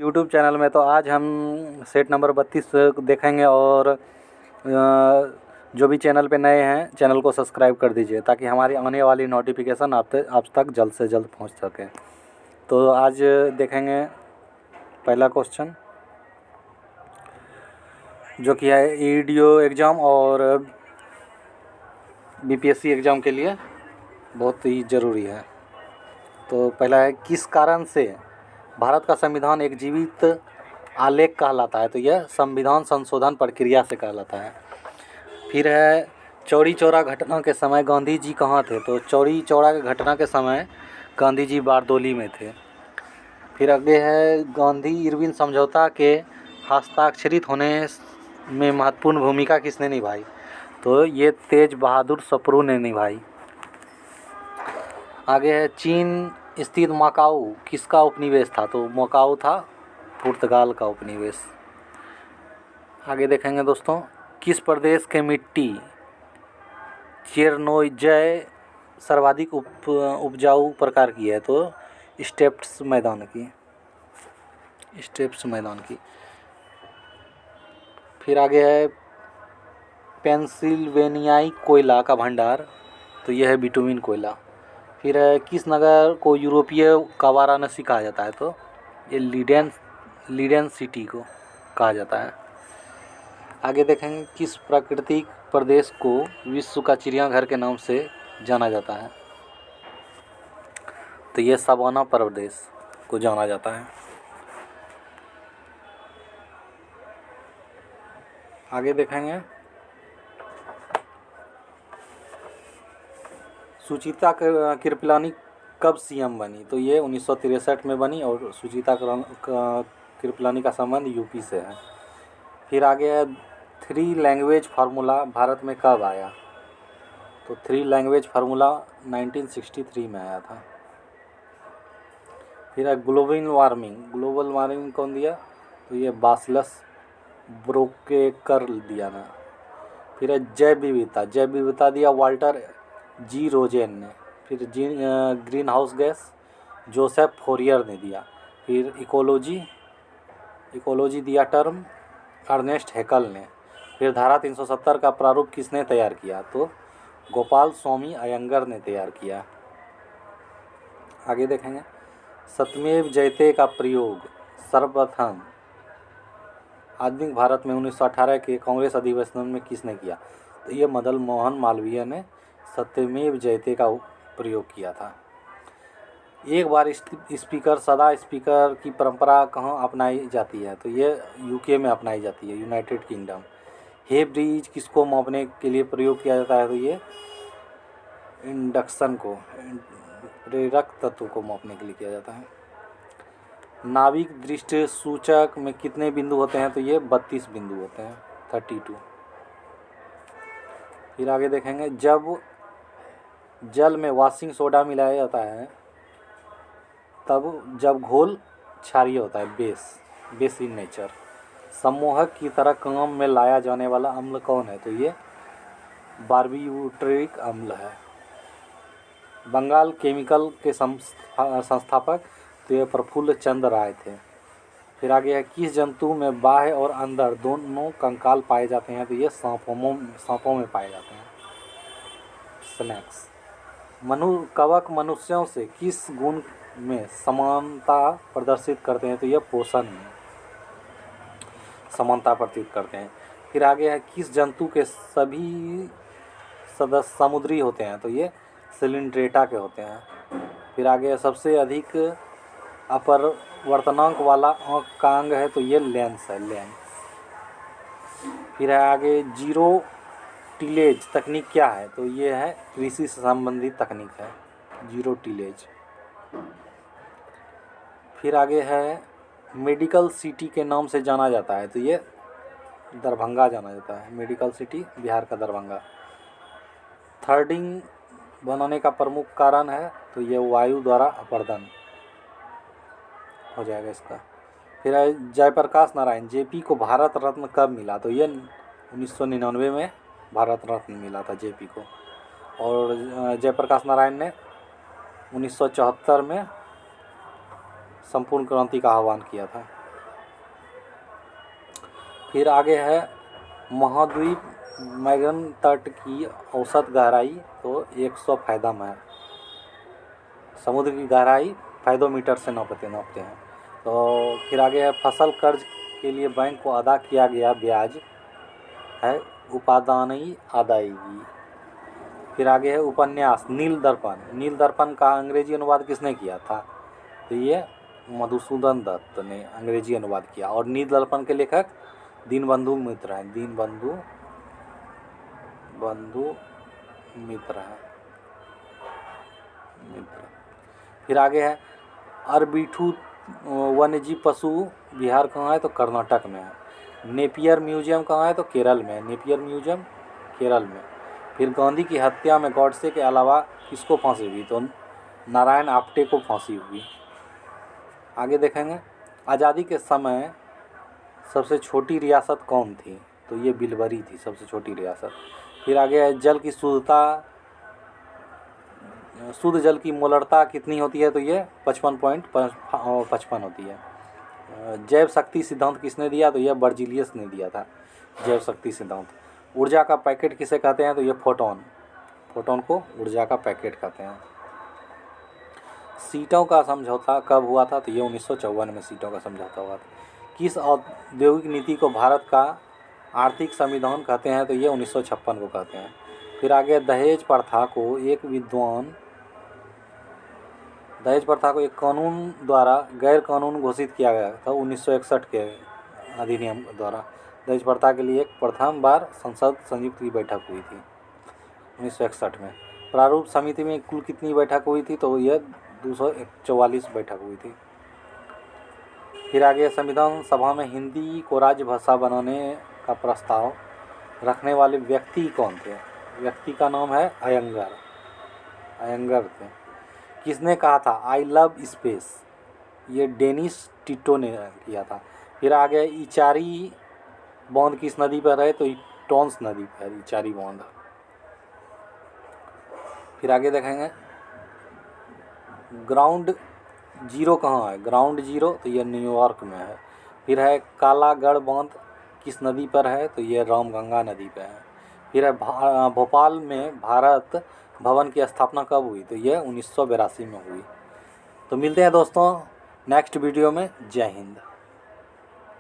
YouTube channel में। तो आज हम सेट नंबर 32 देखेंगे और जो भी चैनल पे नए हैं चैनल को सब्सक्राइब कर दीजिए ताकि हमारी आने वाली नोटिफिकेशन आप तक जल्द से जल्द पहुंच सके। तो आज देखेंगे पहला क्वेश्चन जो कि है ईडीओ एग्ज़ाम और बीपीएससी एग्ज़ाम के लिए बहुत ही ज़रूरी है। तो पहला है, किस कारण से भारत का संविधान एक जीवित आलेख कहलाता है? तो यह संविधान संशोधन प्रक्रिया से कहलाता है। फिर है, चौरी चौरा घटना के समय गांधी जी कहाँ थे? तो चौरी चौरा के घटना के समय गांधी जी बारदोली में थे। फिर आगे है, गांधी इरविन समझौता के हस्ताक्षरित होने में महत्वपूर्ण भूमिका किसने निभाई? तो ये तेज बहादुर सप्रू ने निभाई। आगे है, चीन स्थित मकाऊ किसका उपनिवेश था? तो मकाऊ था पुर्तगाल का उपनिवेश। आगे देखेंगे दोस्तों, किस प्रदेश के मिट्टी चेरनोइजय सर्वाधिक उपजाऊ प्रकार की है? तो स्टेप्स मैदान की। फिर आगे है, पेंसिल्वेनियाई कोयला का भंडार, तो यह है बिटुमिन कोयला। फिर है, किस नगर को यूरोपीय का वाराणसी कहा जाता है? तो ये लीडेन सिटी को कहा जाता है। आगे देखेंगे, किस प्राकृतिक प्रदेश को विश्व का चिड़ियाघर के नाम से जाना जाता है? तो ये सवाना प्रदेश को जाना जाता है। आगे देखेंगे, सुचित्रा कृपलानी कब सीएम बनी? तो ये 1963 में बनी और सुचित्रा कृपलानी का संबंध यूपी से है। फिर आगे है, 3 लैंग्वेज फार्मूला भारत में कब आया? तो 3 लैंग्वेज फार्मूला 1963 में आया था। फिर है, ग्लोबल वार्मिंग कौन दिया? तो ये बासलस ब्रोकेकर दिया ना। फिर है, जैव विविधता दिया वाल्टर जी रोजेन ने। फिर green house gas Joseph Fourier ने दिया। फिर इकोलॉजी दिया टर्म अर्नेस्ट हैकल ने। फिर धारा 370 का प्रारूप किसने तैयार किया? तो गोपाल स्वामी अयंगर ने तैयार किया। आगे देखेंगे, सत्यमेव जयते का प्रयोग सर्वप्रथम आधुनिक भारत में 1918 के कांग्रेस अधिवेशन में किसने किया? तो ये मदन मोहन मालवीय ने सत्यमेव जयते का प्रयोग किया था। एक बार स्पीकर सदा स्पीकर की परंपरा कहाँ अपनाई जाती है? तो ये यूके में अपनाई जाती है, यूनाइटेड किंगडम। हे ब्रिज किसको मापने के लिए प्रयोग किया जाता है? तो ये इंडक्शन को, प्रेरक तत्व को मापने के लिए किया जाता है। नाविक दृष्टि सूचक में कितने बिंदु होते हैं? तो ये 32 बिंदु होते हैं, 32। फिर आगे देखेंगे, जब जल में वॉशिंग सोडा मिलाया जाता है तब जब घोल क्षारीय होता है, बेस इन नेचर। सम्मोहक की तरह काम में लाया जाने वाला अम्ल कौन है? तो ये बार्बिट्यूरिक अम्ल है। बंगाल केमिकल के संस्थापक तो ये प्रफुल्ल चंद्र राय थे। फिर आगे है, किस जंतु में बाह्य और अंदर दोनों कंकाल पाए जाते हैं? तो ये सांपों में पाए जाते हैं, स्नेक्स। कवक मनुष्यों से किस गुण में समानता प्रदर्शित करते हैं? तो ये पोषण में समानता प्रदर्शित करते हैं। फिर आगे है, किस जंतु के सभी सदस्य समुद्री होते हैं? तो ये सिलिंड्रेटा के होते हैं। फिर आगे, सबसे अधिक अपवर्तनांक वाला आँख का अंग है? तो ये लेंस है, लेंस। फिर है आगे, जीरो टिलेज तकनीक क्या है? तो ये है कृषि से संबंधित तकनीक है, जीरो टिलेज। फिर आगे है, मेडिकल सिटी के नाम से जाना जाता है? तो ये दरभंगा जाना जाता है, मेडिकल सिटी बिहार का दरभंगा। थर्डिंग बनाने का प्रमुख कारण है? तो ये वायु द्वारा अपरदन हो जाएगा इसका। फिर है, जयप्रकाश नारायण जेपी को भारत रत्न कब मिला? तो ये 1999 में भारत रत्न मिला था जेपी को। और जयप्रकाश नारायण ने 1974 में संपूर्ण क्रांति का आह्वान किया था। फिर आगे है महाद्वीप मैगन तट की औसत गहराई तो 100 फैदम है। समुद्र की गहराई फैदोमीटर से नापते हैं। तो फिर आगे है फसल कर्ज के लिए बैंक को अदा किया गया ब्याज है उपादानी आदायगी। फिर आगे है उपन्यास नील दर्पण। नील दर्पण का अंग्रेजी अनुवाद किसने किया था? तो ये मधुसूदन दत्त ने अंग्रेजी अनुवाद किया। और नील दर्पण के लेखक दीनबंधु मित्र हैं। दीनबंधु मित्र हैं। फिर आगे है अरबिठू वन्यजीव पशु विहार कहाँ है? तो कर्नाटक में है। नेपियर म्यूजियम कहाँ है? तो केरल में। नेपियर म्यूजियम केरल में। फिर गांधी की हत्या में गॉडसे के अलावा किसको फांसी हुई? तो नारायण आप्टे को फांसी हुई। आगे देखेंगे आज़ादी के समय सबसे छोटी रियासत कौन थी? तो ये बिलबरी थी सबसे छोटी रियासत। फिर आगे है जल की शुद्ध जल की मोलरता कितनी होती है? तो ये 55.55 होती है। जैव शक्ति सिद्धांत किसने दिया? तो यह बर्जीलियस ने दिया था जैव शक्ति सिद्धांत। ऊर्जा का पैकेट किसे कहते हैं? तो ये फोटोन को ऊर्जा का पैकेट कहते हैं। सीटों का समझौता कब हुआ था? तो ये 1954 में सीटों का समझौता हुआ था। किस औद्योगिक नीति को भारत का आर्थिक संविधान कहते हैं? तो ये 1956 को कहते हैं। फिर आगे दहेज प्रथा को एक कानून द्वारा गैर कानून घोषित किया गया था 1961 के अधिनियम द्वारा। दहेज प्रथा के लिए प्रथम बार संसद संयुक्त की बैठक हुई थी 1961 में। प्रारूप समिति में कुल कितनी बैठक हुई थी? तो यह 244 बैठक हुई थी। फिर आगे संविधान सभा में हिंदी को राज्य भाषा बनाने का प्रस्ताव रखने वाले व्यक्ति कौन थे? व्यक्ति का नाम है अयंगर थे। किसने कहा था आई लव स्पेस? ये डेनिस टिटो ने किया था। फिर आगे इचारी बांध किस नदी पर है? तो टॉन्स नदी पर इचारी बांध। फिर आगे देखेंगे ग्राउंड जीरो कहाँ है? ग्राउंड जीरो तो ये न्यूयॉर्क में है। फिर है कालागढ़ बांध किस नदी पर है? तो ये रामगंगा नदी पर है। फिर है भोपाल में भारत भवन की स्थापना कब हुई? तो ये 1982 में हुई। तो मिलते हैं दोस्तों नेक्स्ट वीडियो में। जय हिंद।